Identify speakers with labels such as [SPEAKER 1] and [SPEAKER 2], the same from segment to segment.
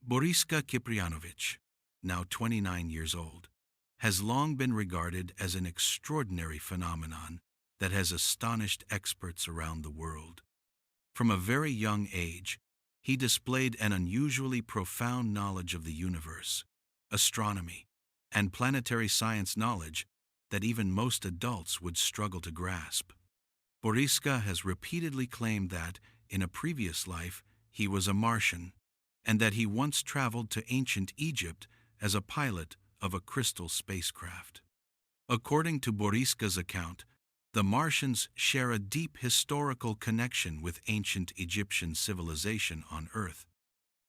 [SPEAKER 1] Boriska Kipriyanovich, now 29 years old, has long been regarded as an extraordinary phenomenon that has astonished experts around the world. From a very young age, he displayed an unusually profound knowledge of the universe, astronomy, and planetary science knowledge that even most adults would struggle to grasp. Boriska has repeatedly claimed that, in a previous life, he was a Martian, and that he once traveled to ancient Egypt as a pilot of a crystal spacecraft. According to Boriska's account, the Martians share a deep historical connection with ancient Egyptian civilization on Earth.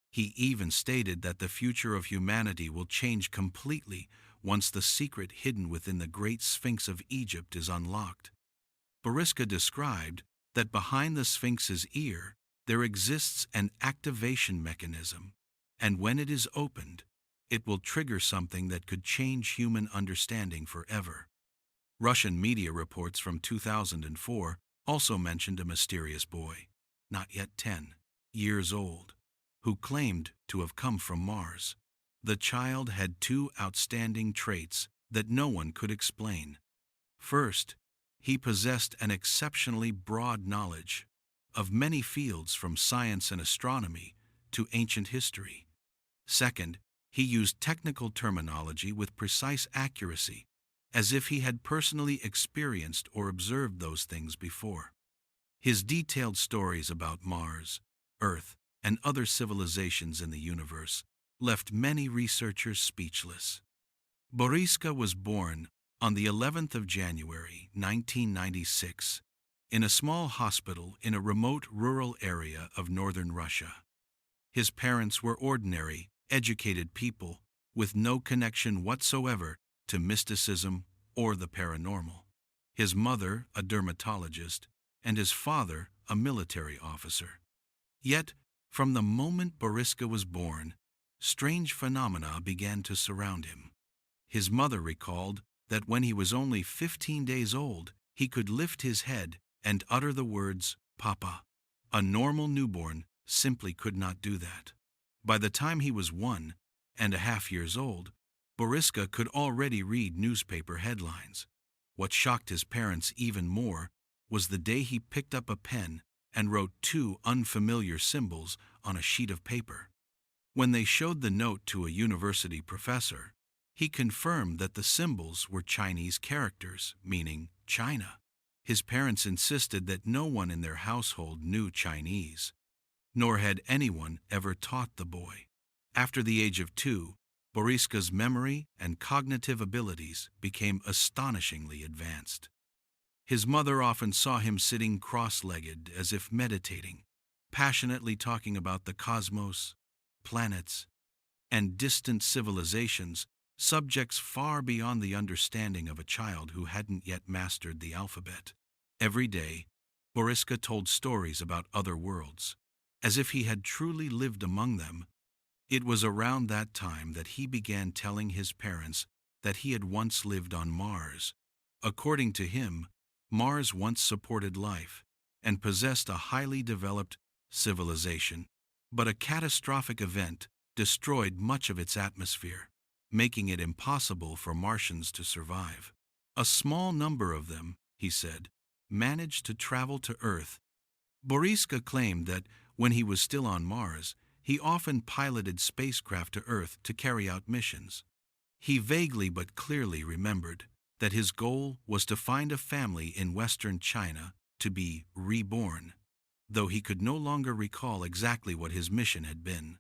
[SPEAKER 1] He even stated that the future of humanity will change completely once the secret hidden within the Great Sphinx of Egypt is unlocked. Boriska described that behind the Sphinx's ear there exists an activation mechanism, and when it is opened, it will trigger something that could change human understanding forever. Russian media reports from 2004 also mentioned a mysterious boy, not yet 10 years old, who claimed to have come from Mars. The child had two outstanding traits that no one could explain. First, he possessed an exceptionally broad knowledge of many fields from science and astronomy to ancient history. Second, he used technical terminology with precise accuracy, as if he had personally experienced or observed those things before. His detailed stories about Mars, Earth, and other civilizations in the universe left many researchers speechless. Boriska was born on the 11th of January, 1996, in a small hospital in a remote rural area of northern Russia. His parents were ordinary, educated people with no connection whatsoever to mysticism or the paranormal. His mother, a dermatologist, and his father, a military officer. Yet, from the moment Boriska was born, strange phenomena began to surround him. His mother recalled that when he was only 15 days old, he could lift his head and utter the words, "Papa." A normal newborn simply could not do that. By the time he was 1.5 years old, Boriska could already read newspaper headlines. What shocked his parents even more was the day he picked up a pen and wrote two unfamiliar symbols on a sheet of paper. When they showed the note to a university professor, he confirmed that the symbols were Chinese characters, meaning China. His parents insisted that no one in their household knew Chinese, nor had anyone ever taught the boy. After the age of 2, Boriska's memory and cognitive abilities became astonishingly advanced. His mother often saw him sitting cross-legged as if meditating, passionately talking about the cosmos, planets, and distant civilizations, subjects far beyond the understanding of a child who hadn't yet mastered the alphabet. Every day, Boriska told stories about other worlds, as if he had truly lived among them. It was around that time that he began telling his parents that he had once lived on Mars. According to him, Mars once supported life and possessed a highly developed civilization, but a catastrophic event destroyed much of its atmosphere, making it impossible for Martians to survive. A small number of them, he said, managed to travel to Earth. Boriska claimed that when he was still on Mars, he often piloted spacecraft to Earth to carry out missions. He vaguely but clearly remembered that his goal was to find a family in Western China to be reborn, though he could no longer recall exactly what his mission had been.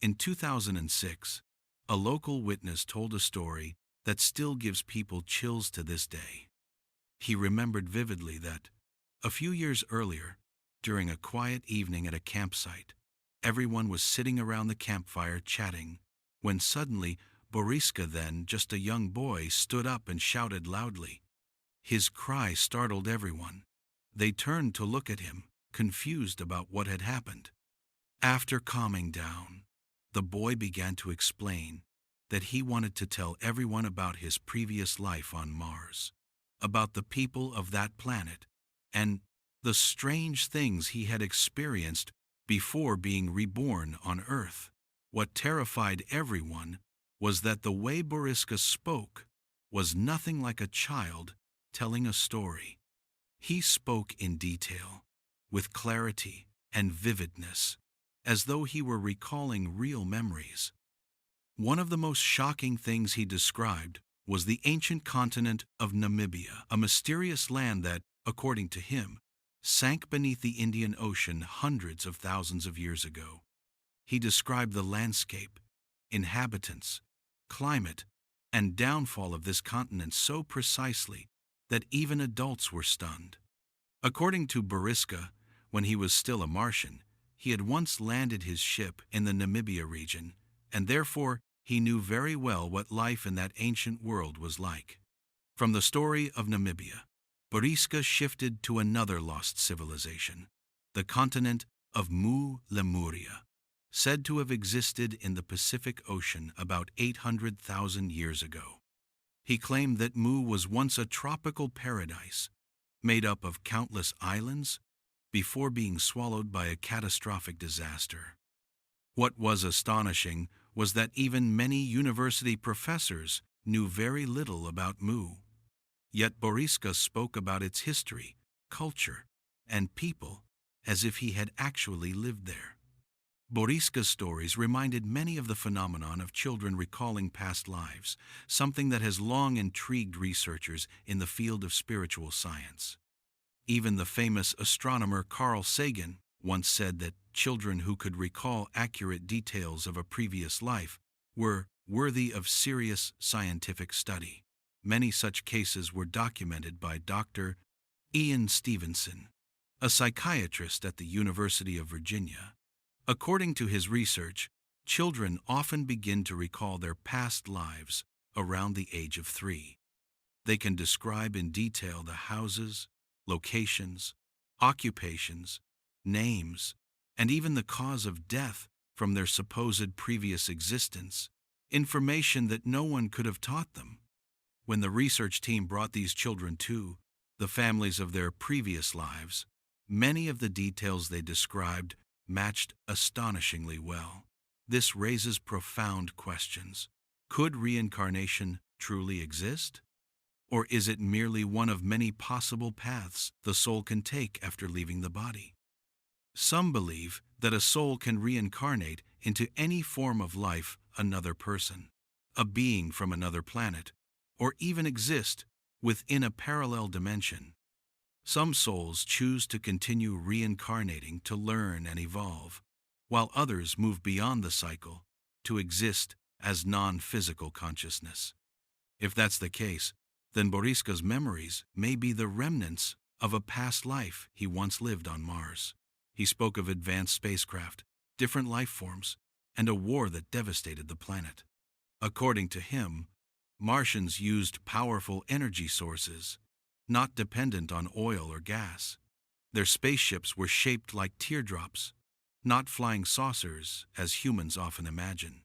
[SPEAKER 1] In 2006, a local witness told a story that still gives people chills to this day. He remembered vividly that, a few years earlier, during a quiet evening at a campsite, everyone was sitting around the campfire chatting, when suddenly Boriska, then just a young boy, stood up and shouted loudly. His cry startled everyone. They turned to look at him, confused about what had happened. After calming down, the boy began to explain that he wanted to tell everyone about his previous life on Mars, about the people of that planet, and the strange things he had experienced before being reborn on Earth. What terrified everyone was that the way Boriska spoke was nothing like a child telling a story. He spoke in detail, with clarity and vividness, as though he were recalling real memories. One of the most shocking things he described was the ancient continent of Namibia, a mysterious land that, according to him, sank beneath the Indian Ocean hundreds of thousands of years ago. He described the landscape, inhabitants, climate, and downfall of this continent so precisely that even adults were stunned. According to Boriska, when he was still a Martian, he had once landed his ship in the Namibia region, and therefore he knew very well what life in that ancient world was like. From the story of Namibia, Boriska shifted to another lost civilization, the continent of Mu Lemuria, said to have existed in the Pacific Ocean about 800,000 years ago. He claimed that Mu was once a tropical paradise, made up of countless islands, before being swallowed by a catastrophic disaster. What was astonishing was that even many university professors knew very little about Mu. Yet Boriska spoke about its history, culture, and people as if he had actually lived there. Boriska's stories reminded many of the phenomenon of children recalling past lives, something that has long intrigued researchers in the field of spiritual science. Even the famous astronomer Carl Sagan once said that children who could recall accurate details of a previous life were worthy of serious scientific study. Many such cases were documented by Dr. Ian Stevenson, a psychiatrist at the University of Virginia. According to his research, children often begin to recall their past lives around the age of 3. They can describe in detail the houses, locations, occupations, names, and even the cause of death from their supposed previous existence, information that no one could have taught them. When the research team brought these children to the families of their previous lives, many of the details they described matched astonishingly well. This raises profound questions. Could reincarnation truly exist? Or is it merely one of many possible paths the soul can take after leaving the body? Some believe that a soul can reincarnate into any form of life, another person, a being from another planet, or even exist within a parallel dimension. Some souls choose to continue reincarnating to learn and evolve, while others move beyond the cycle to exist as non-physical consciousness. If that's the case, then Boriska's memories may be the remnants of a past life he once lived on Mars. He spoke of advanced spacecraft, different life forms, and a war that devastated the planet. According to him, Martians used powerful energy sources, not dependent on oil or gas. Their spaceships were shaped like teardrops, not flying saucers as humans often imagine.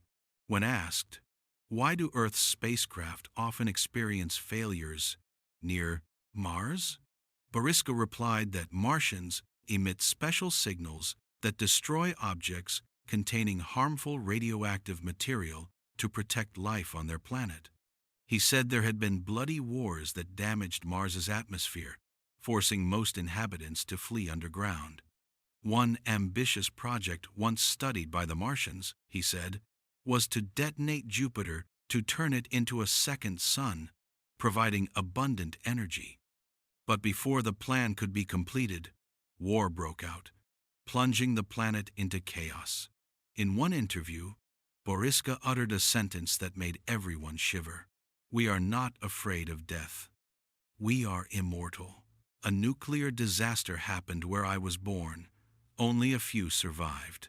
[SPEAKER 1] When asked, why do Earth's spacecraft often experience failures near Mars? Boriska replied that Martians emit special signals that destroy objects containing harmful radioactive material to protect life on their planet. He said there had been bloody wars that damaged Mars's atmosphere, forcing most inhabitants to flee underground. One ambitious project once studied by the Martians, he said, was to detonate Jupiter to turn it into a second sun, providing abundant energy. But before the plan could be completed, war broke out, plunging the planet into chaos. In one interview, Boriska uttered a sentence that made everyone shiver. We are not afraid of death. We are immortal. A nuclear disaster happened where I was born. Only a few survived.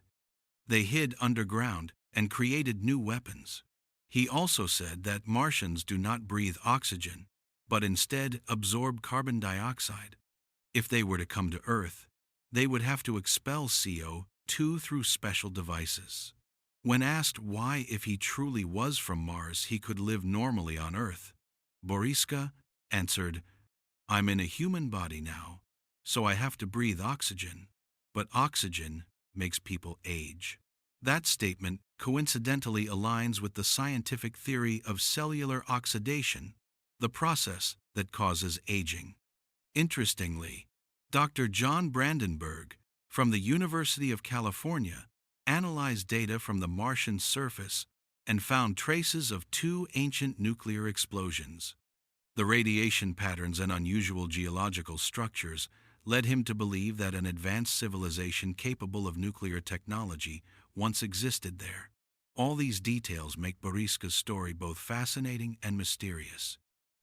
[SPEAKER 1] They hid underground and created new weapons. He also said that Martians do not breathe oxygen, but instead absorb carbon dioxide. If they were to come to Earth, they would have to expel CO2 through special devices. When asked why, if he truly was from Mars, he could live normally on Earth, Boriska answered, I'm in a human body now, so I have to breathe oxygen, but oxygen makes people age. That statement coincidentally aligns with the scientific theory of cellular oxidation, the process that causes aging. Interestingly, Dr. John Brandenburg from the University of California analyzed data from the Martian surface and found traces of two ancient nuclear explosions. The radiation patterns and unusual geological structures led him to believe that an advanced civilization capable of nuclear technology once existed there. All these details make Boriska's story both fascinating and mysterious.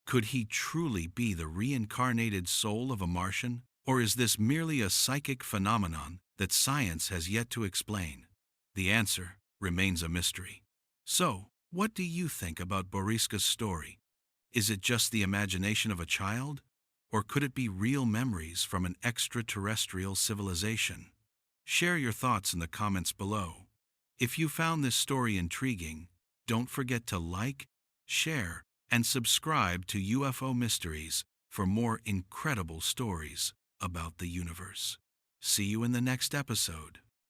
[SPEAKER 1] Could he truly be the reincarnated soul of a Martian, or is this merely a psychic phenomenon that science has yet to explain? The answer remains a mystery. So, what do you think about Boriska's story? Is it just the imagination of a child, or could it be real memories from an extraterrestrial civilization? Share your thoughts in the comments below. If you found this story intriguing, don't forget to like, share, and subscribe to UFO Mysteries for more incredible stories about the universe. See you in the next episode.